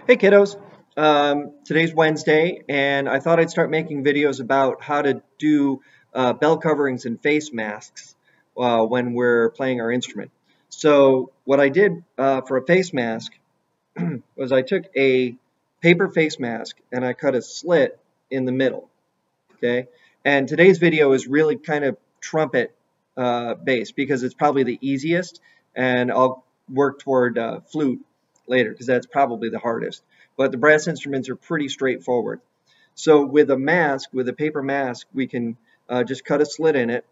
Hey kiddos, today's Wednesday and I thought I'd start making videos about how to do bell coverings and face masks when we're playing our instrument. So what I did for a face mask was I took a paper face mask and I cut a slit in the middle, okay? And today's video is really kind of trumpet based because it's probably the easiest, and I'll work toward flute later because that's probably the hardest. But the brass instruments are pretty straightforward. So with a mask, with a paper mask, we can just cut a slit in it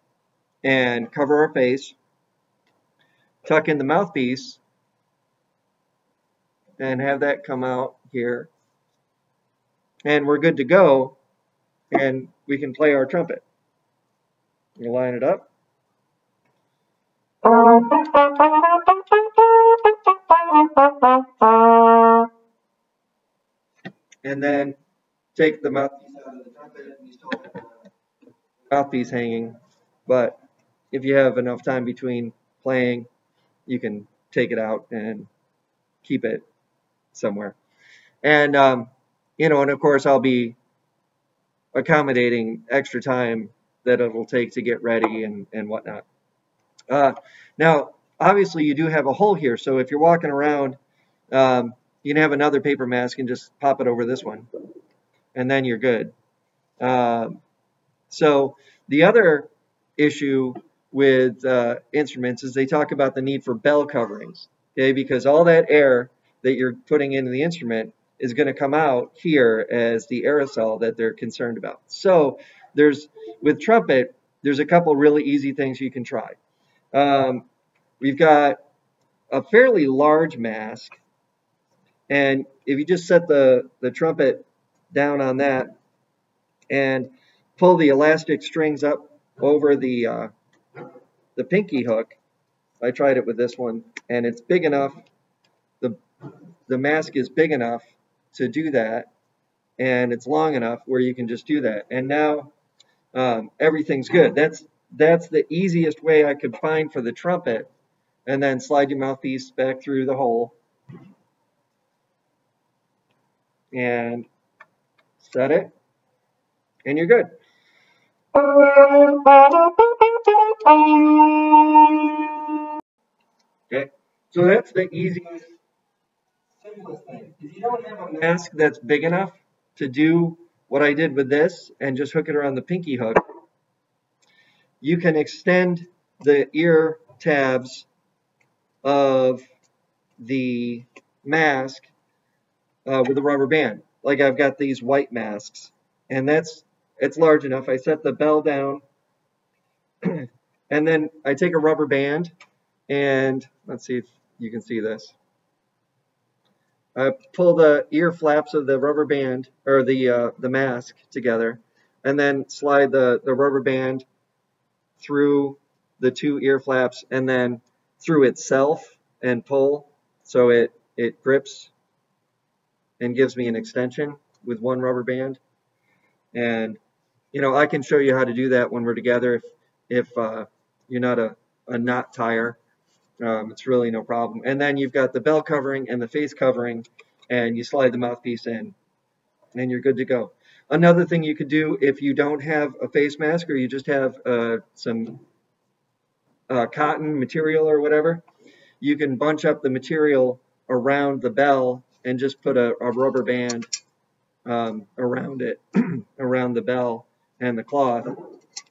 and cover our face, tuck in the mouthpiece, and have that come out here. And we're good to go, and we can play our trumpet. You line it up. And then take the mouthpiece out of the trumpet, and you still have the mouthpiece hanging. But if you have enough time between playing, you can take it out and keep it somewhere. And, and of course, I'll be accommodating extra time that it'll take to get ready and whatnot. Now, obviously, you do have a hole here, so if you're walking around, you can have another paper mask and just pop it over this one, and then you're good. So the other issue with instruments is they talk about the need for bell coverings, okay? Because all that air that you're putting into the instrument is going to come out here as the aerosol that they're concerned about. So with trumpet, there's a couple really easy things you can try. We've got a fairly large mask, and if you just set the trumpet down on that and pull the elastic strings up over the pinky hook, I tried it with this one, and it's big enough, the mask is big enough to do that, and it's long enough where you can just do that. And now everything's good. That's the easiest way I could find for the trumpet. And then slide your mouthpiece back through the hole and set it, and you're good. Okay, so that's the easiest, simplest thing. If you don't have a mask that's big enough to do what I did with this and just hook it around the pinky hook, you can extend the ear tabs of the mask with a rubber band. Like I've got these white masks, and it's large enough. I set the bell down, and then I take a rubber band, and let's see if you can see this. I pull the ear flaps of the rubber band, or the mask, together, and then slide the rubber band through the two ear flaps and then through itself and pull so it grips and gives me an extension with one rubber band. And I can show you how to do that when we're together if you're not a knot tire. It's really no problem. And then you've got the bell covering and the face covering, and you slide the mouthpiece in, and you're good to go. Another thing you could do if you don't have a face mask, or you just have some cotton material or whatever, you can bunch up the material around the bell and just put a rubber band around it, around the bell and the cloth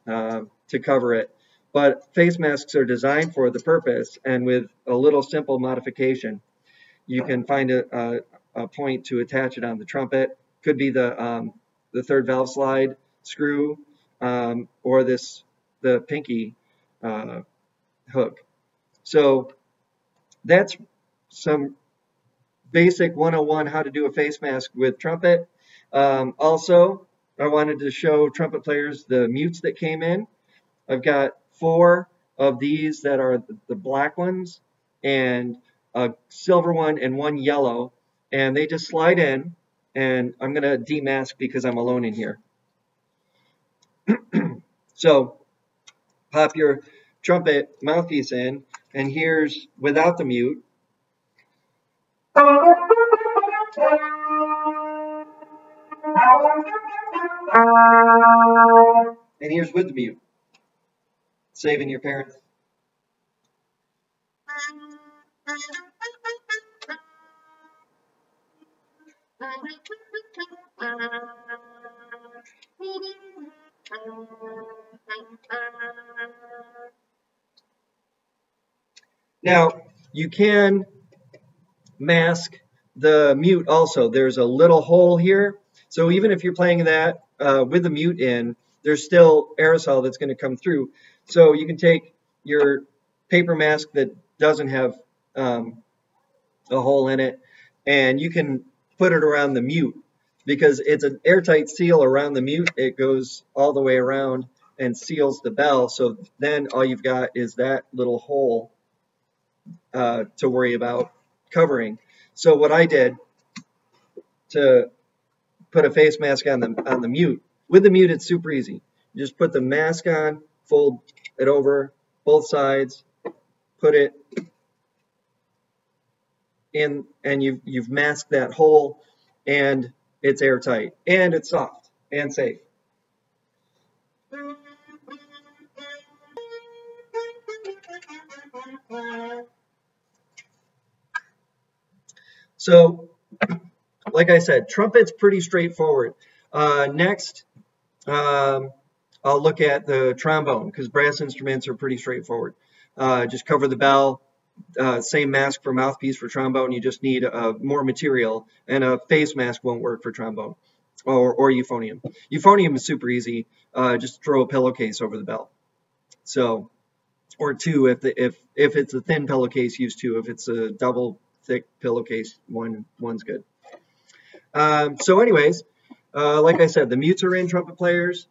to cover it. But face masks are designed for the purpose, and with a little simple modification, you can find a point to attach it on the trumpet. Could be the third valve slide screw, or the pinky hook. So that's some basic 101 how to do a face mask with trumpet. Also, I wanted to show trumpet players the mutes that came in. I've got 4 of these that are the black ones, and a silver one and 1 yellow, and they just slide in, and I'm going to demask because I'm alone in here. So pop your trumpet mouthpiece in, and here's without the mute. And here's with the mute, saving your parents. Now, you can mask the mute also. There's a little hole here. So even if you're playing that with the mute in, there's still aerosol that's going to come through. So you can take your paper mask that doesn't have a hole in it, and you can put it around the mute because it's an airtight seal around the mute. It goes all the way around and seals the bell. So then all you've got is that little hole to worry about covering. So what I did to put a face mask on the mute, with the mute it's super easy. You just put the mask on, fold it over both sides, put it in, and you've masked that hole, and it's airtight, and it's soft and safe. So, like I said, trumpet's pretty straightforward. Next, I'll look at the trombone because brass instruments are pretty straightforward. Just cover the bell. Same mask for mouthpiece for trombone. You just need more material, and a face mask won't work for trombone or euphonium. Euphonium is super easy. Just throw a pillowcase over the bell. So, or two if it's a thin pillowcase, use two. If it's a double thick pillowcase, one's good. So anyways, like I said, the mutes are in, trumpet players.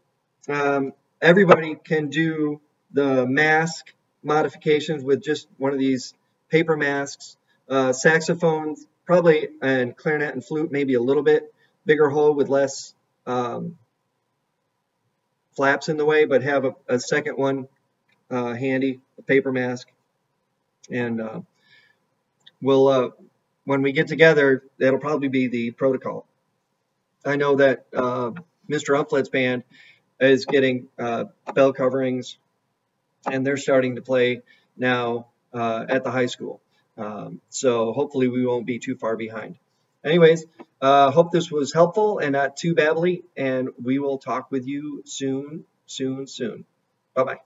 Everybody can do the mask modifications with just one of these paper masks. Saxophones, probably, and clarinet and flute, maybe a little bit bigger hole with less flaps in the way, but have a second one handy, a paper mask. And we'll when we get together, that'll probably be the protocol. I know that Mr. Umflett's band is getting bell coverings, and they're starting to play now at the high school. So hopefully we won't be too far behind. Anyways, hope this was helpful and not too babbly, and we will talk with you soon. Bye-bye.